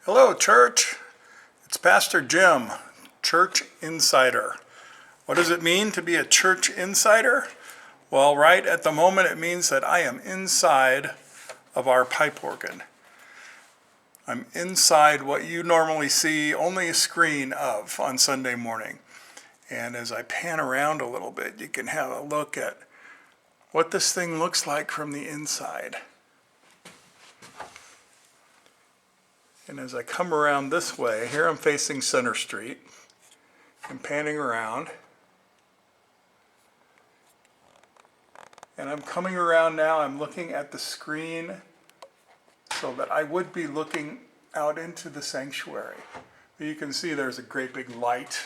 Hello, church. It's Pastor Jim, Church Insider. What does it mean to be a church insider? Well, right at the moment, it means that I am inside of our pipe organ. I'm inside what you normally see only a screen of on Sunday morning. And as I pan around a little bit, you can have a look at what this thing looks like from the inside. And as I come around this way, here I'm facing Center Street. I'm panning around. And I'm coming around now, I'm looking at the screen so that I would be looking out into the sanctuary. You can see there's a great big light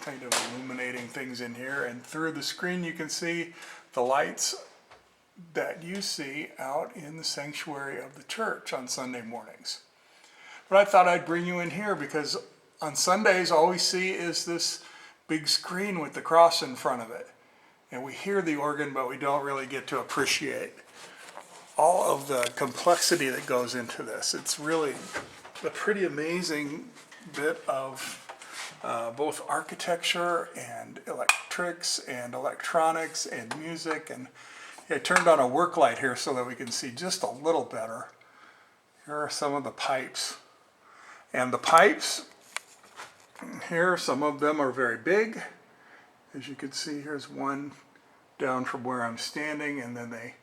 kind of illuminating things in here, and through the screen you can see the lights that you see out in the sanctuary of the church on Sunday mornings. But I thought I'd bring you in here because on Sundays all we see is this big screen with the cross in front of it. And we hear the organ, but we don't really get to appreciate all of the complexity that goes into this. It's really a pretty amazing bit of both architecture and electrics and electronics and music. And I turned on a work light here so that we can see just a little better. Here are some of the pipes. And the pipes, here, some of them are very big. As you can see, here's one down from where I'm standing, and then they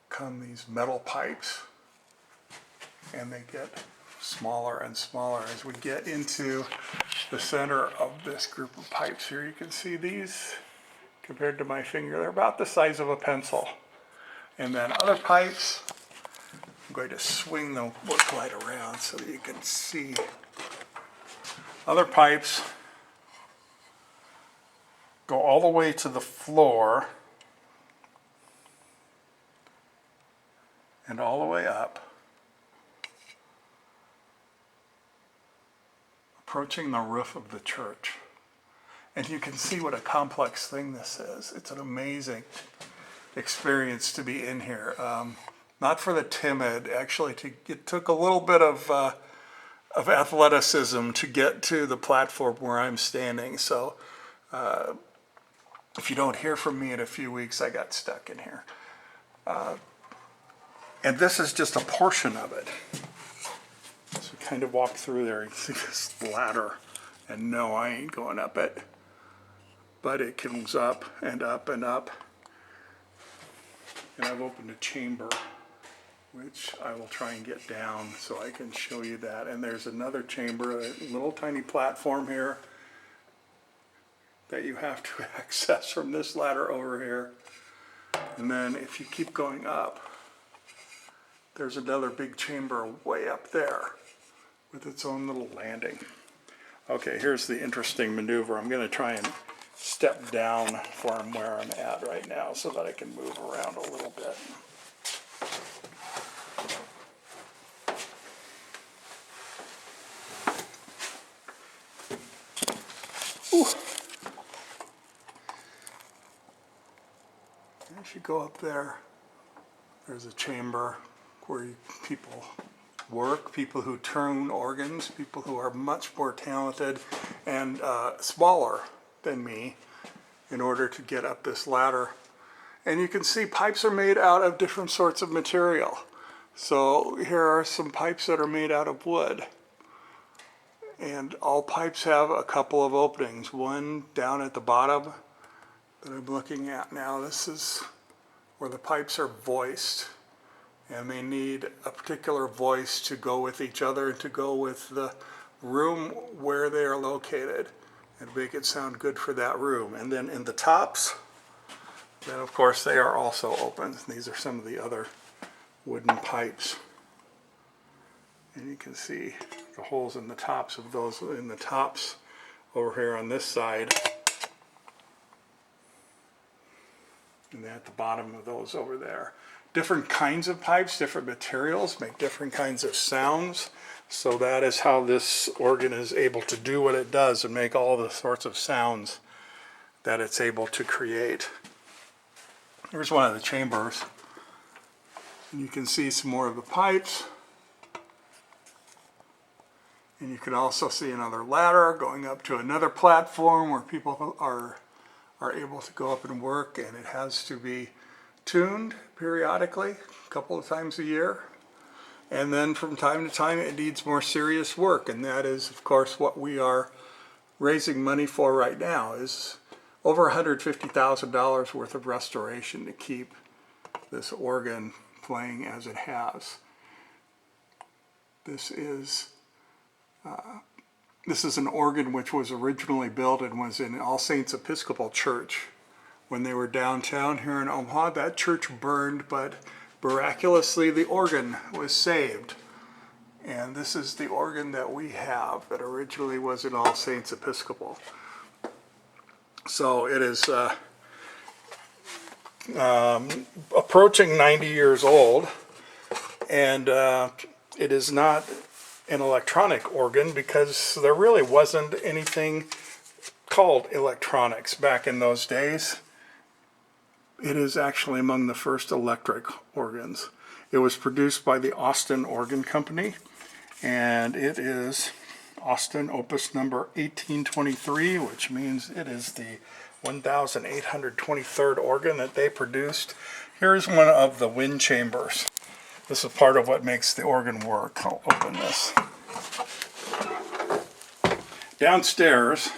come these metal pipes, and they get smaller and smaller as we get into the center of this group of pipes. Here you can see these, compared to my finger, they're about the size of a pencil. And then other pipes, I'm going to swing the work light around so that you can see other pipes go all the way to the floor and all the way up, approaching the roof of the church. And you can see what a complex thing this is. It's an amazing experience to be in here. Not for the timid, actually. It took a little bit of athleticism to get to the platform where I'm standing. So if you don't hear from me in a few weeks, I got stuck in here. And this is just a portion of it. So kind of walk through there and see this ladder. And no, I ain't going up it. But it comes up and up and up. And I've opened a chamber, which I will try and get down so I can show you that. And there's another chamber, a little tiny platform here that you have to access from this ladder over here. And then if you keep going up, there's another big chamber way up there with its own little landing. Okay, here's the interesting maneuver. I'm going to try and step down from where I'm at right now so that I can move around a little bit. Ooh. As you go up there, there's a chamber where people work, people who tune organs, people who are much more talented and smaller than me in order to get up this ladder. And you can see pipes are made out of different sorts of material. So here are some pipes that are made out of wood. And all pipes have a couple of openings. One down at the bottom that I'm looking at now. This is where the pipes are voiced. And they need a particular voice to go with each other and to go with the room where they are located and make it sound good for that room. And then in the tops, then of course they are also open. These are some of the other wooden pipes. And you can see the holes in the tops of those, in the tops over here on this side. And then at the bottom of those over there. Different kinds of pipes, different materials make different kinds of sounds. So that is how this organ is able to do what it does and make all the sorts of sounds that it's able to create. Here's one of the chambers. And you can see some more of the pipes. And you can also see another ladder going up to another platform where people are able to go up and work, and it has to be tuned periodically, a couple of times a year. And then from time to time it needs more serious work, and that is, of course, what we are raising money for right now, is over $150,000 worth of restoration to keep this organ playing as it has. This is an organ which was originally built and was in All Saints Episcopal Church when they were downtown here in Omaha. That church burned, but miraculously the organ was saved. And this is the organ that we have that originally was in All Saints Episcopal. So it is approaching 90 years old, and it is not an electronic organ because there really wasn't anything called electronics back in those days. It is actually among the first electric organs. It was produced by the Austin Organ Company, and it is Austin Opus number 1823, which means it is the 1823rd organ that they produced. Here's one of the wind chambers. This is part of what makes the organ work. I'll open this. Downstairs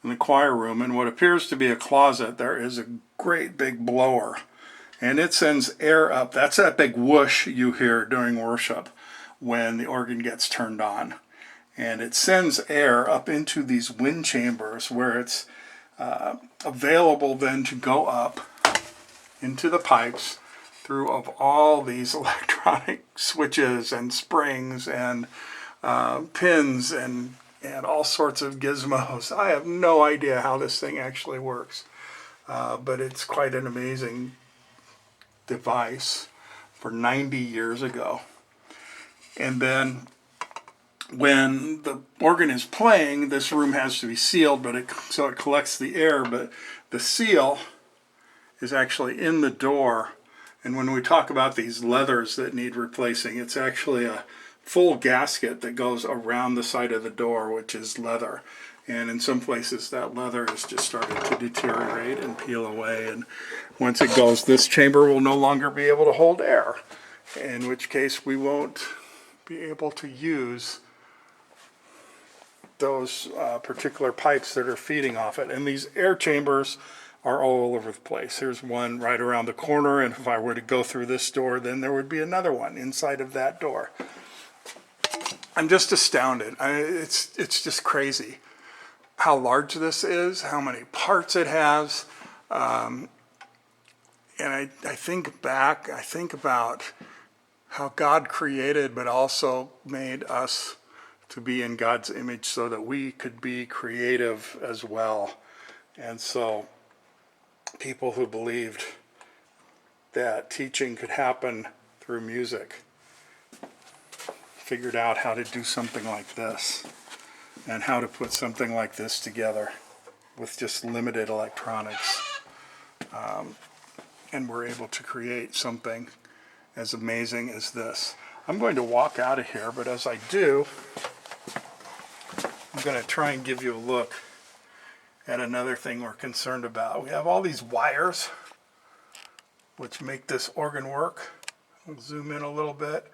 in the choir room, in what appears to be a closet, there is a great big blower, and it sends air up. That's that big whoosh you hear during worship when the organ gets turned on, and it sends air up into these wind chambers where it's available then to go up into the pipes through of all these electronic switches and springs and pins and all sorts of gizmos. I have no idea how this thing actually works, but it's quite an amazing device for 90 years ago. And then when the organ is playing, this room has to be sealed, so it collects the air, but the seal is actually in the door. And when we talk about these leathers that need replacing, it's actually a full gasket that goes around the side of the door, which is leather. And in some places that leather has just started to deteriorate and peel away. And once it goes, this chamber will no longer be able to hold air, in which case we won't be able to use those particular pipes that are feeding off it. And these air chambers are all over the place. There's one right around the corner, and if I were to go through this door, then there would be another one inside of that door. I'm just astounded. It's just crazy how large this is, how many parts it has. And I think back, I think about how God created but also made us to be in God's image so that we could be creative as well. And so people who believed that teaching could happen through music figured out how to do something like this and how to put something like this together with just limited electronics. And we're able to create something as amazing as this. I'm going to walk out of here, but as I do, I'm going to try and give you a look at another thing we're concerned about. We have all these wires which make this organ work. I'll zoom in a little bit.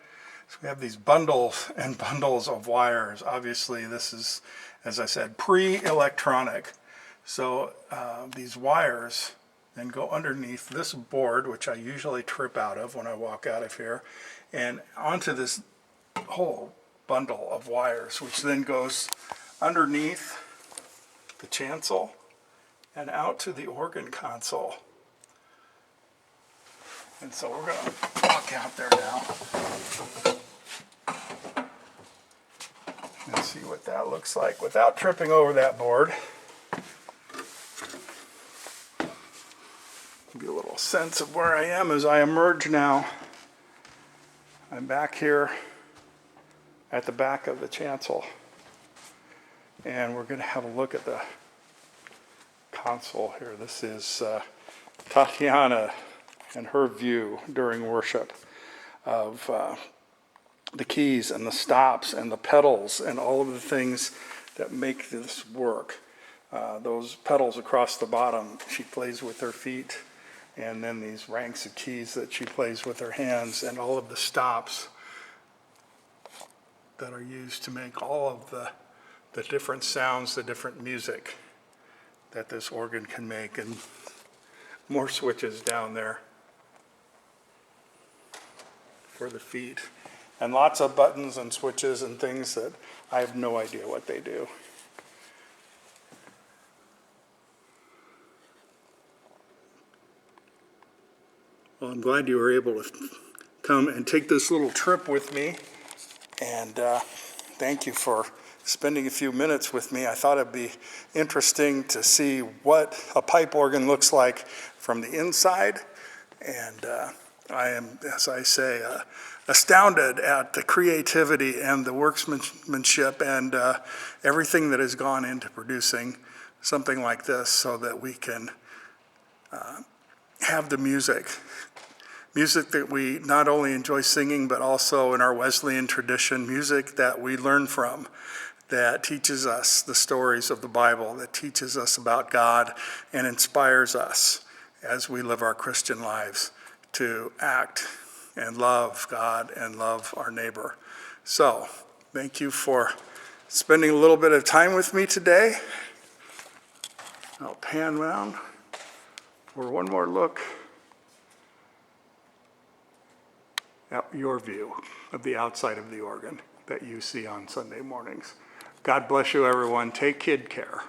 So we have these bundles and bundles of wires. Obviously this is, as I said, pre-electronic. So these wires then go underneath this board, which I usually trip out of when I walk out of here, and onto this whole bundle of wires, which then goes underneath the chancel and out to the organ console. And so we're going to walk out there now and see what that looks like without tripping over that board. Give you a little sense of where I am as I emerge now. I'm back here at the back of the chancel, and we're going to have a look at the console here. This is Tatiana and her view during worship of the keys and the stops and the pedals and all of the things that make this work. Those pedals across the bottom, she plays with her feet, and then these ranks of keys that she plays with her hands, and all of the stops that are used to make all of the different sounds, the different music that this organ can make, and more switches down there for the feet, and lots of buttons and switches and things that I have no idea what they do. Well, I'm glad you were able to come and take this little trip with me, and thank you for spending a few minutes with me. I thought it'd be interesting to see what a pipe organ looks like from the inside, and I am, as I say, astounded at the creativity and the workmanship and everything that has gone into producing something like this so that we can have the music that we not only enjoy singing, but also in our Wesleyan tradition, music that we learn from, that teaches us the stories of the Bible, that teaches us about God and inspires us as we live our Christian lives to act and love God and love our neighbor. So, thank you for spending a little bit of time with me today. I'll pan around for one more look at your view of the outside of the organ that you see on Sunday mornings. God bless you, everyone. Take kid care.